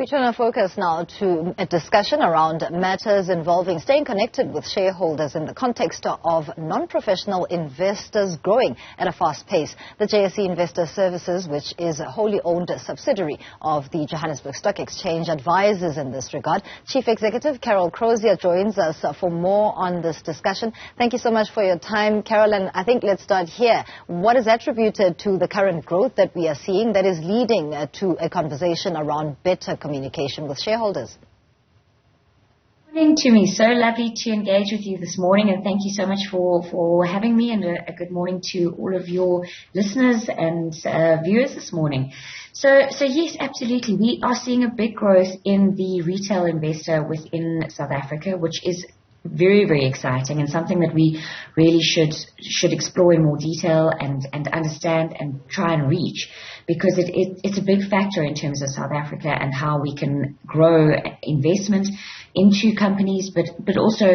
We turn our focus now to a discussion around matters involving staying connected with shareholders in the context of non-professional investors growing at a fast pace. The JSE Investor Services, which is a wholly owned subsidiary of the Johannesburg Stock Exchange, advises in this regard. Chief Executive Carol Crozier joins us for more on this discussion. Thank you so much for your time, Carol. And I think let's start here. What is attributed to the current growth that we are seeing that is leading to a conversation around better communication with shareholders? Good morning to me. So lovely to engage with you this morning, and thank you so much for having me, and a good morning to all of your listeners and viewers this morning. So yes, absolutely. We are seeing a big growth in the retail investor within South Africa, which is very, very exciting and something that we really should explore in more detail and understand and try and reach, because it's a big factor in terms of South Africa and how we can grow investment into companies, but also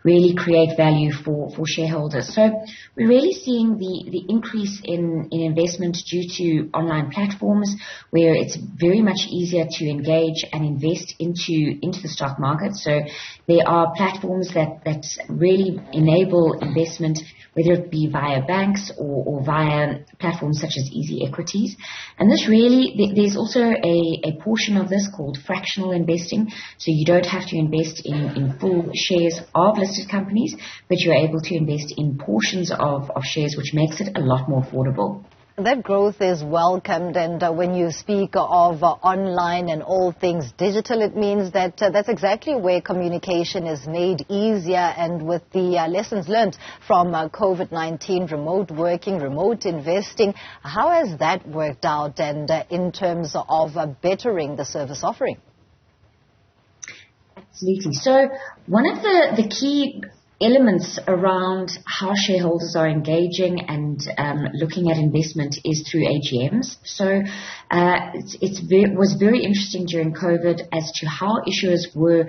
really create value for shareholders. So we're really seeing the increase in investment due to online platforms where it's very much easier to engage and invest into the stock market. So there are platforms that really enable investment, whether it be via banks or via platforms such as Easy Equities. And this really, there's also a portion of this called fractional investing. So you don't have to invest in full shares of listed companies, but you're able to invest in portions of shares, which makes it a lot more affordable. That growth is welcomed, and when you speak of online and all things digital, it means that that's exactly where communication is made easier. And with the lessons learned from COVID-19, remote working, remote investing, how has that worked out, and in terms of bettering the service offering? Absolutely. So one of the key elements around how shareholders are engaging and looking at investment is through AGMs. So it was very interesting during COVID as to how issuers were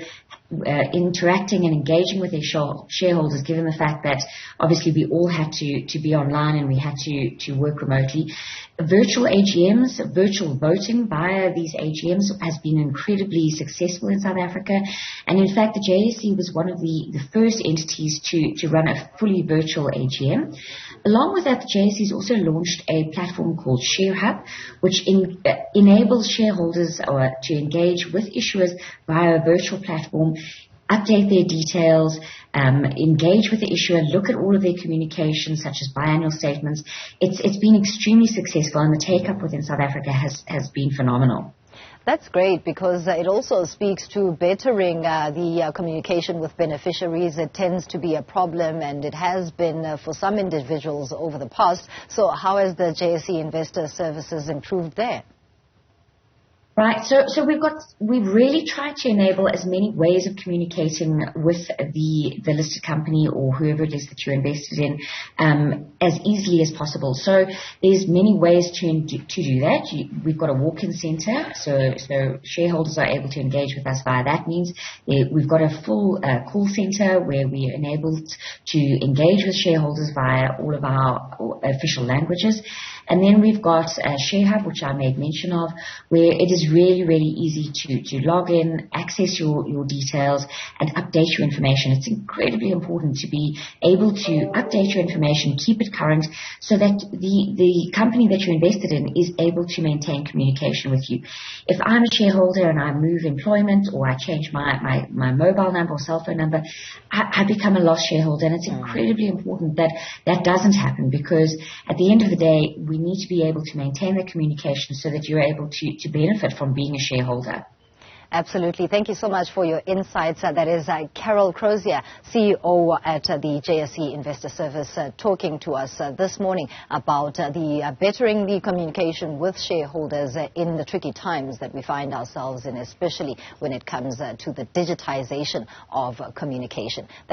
interacting and engaging with their shareholders, given the fact that obviously we all had to be online and we had to work remotely. Virtual AGMs, virtual voting via these AGMs has been incredibly successful in South Africa. And in fact, the JSE was one of the first entities to run a fully virtual AGM. Along with that, the JSE has also launched a platform called ShareHub, which enables shareholders to engage with issuers via a virtual platform, update their details, engage with the issuer, look at all of their communications such as biannual statements. It's been extremely successful, and the take-up within South Africa has been phenomenal. That's great, because it also speaks to bettering the communication with beneficiaries. It tends to be a problem, and it has been for some individuals over the past. So how has the JSE Investor Services improved there? Right. So we've really tried to enable as many ways of communicating with the listed company or whoever it is that you're invested in as easily as possible. So there's many ways to do that. We've got a walk-in center, so shareholders are able to engage with us via that means. We've got a full call center where we are enabled to engage with shareholders via all of our official languages. And then we've got ShareHub, which I made mention of, where it is really, really easy to log in, access your details, and update your information. It's incredibly important to be able to update your information, keep it current, so that the company that you're invested in is able to maintain communication with you. If I'm a shareholder and I move employment, or I change my mobile number or cell phone number, I become a lost shareholder, and it's incredibly important that that doesn't happen, because at the end of the day, we need to be able to maintain the communication so that you're able to benefit from being a shareholder. Absolutely. Thank you so much for your insights. That is Carol Crozier, CEO at the JSE Investor Service, talking to us this morning about the bettering the communication with shareholders in the tricky times that we find ourselves in, especially when it comes to the digitization of communication. That's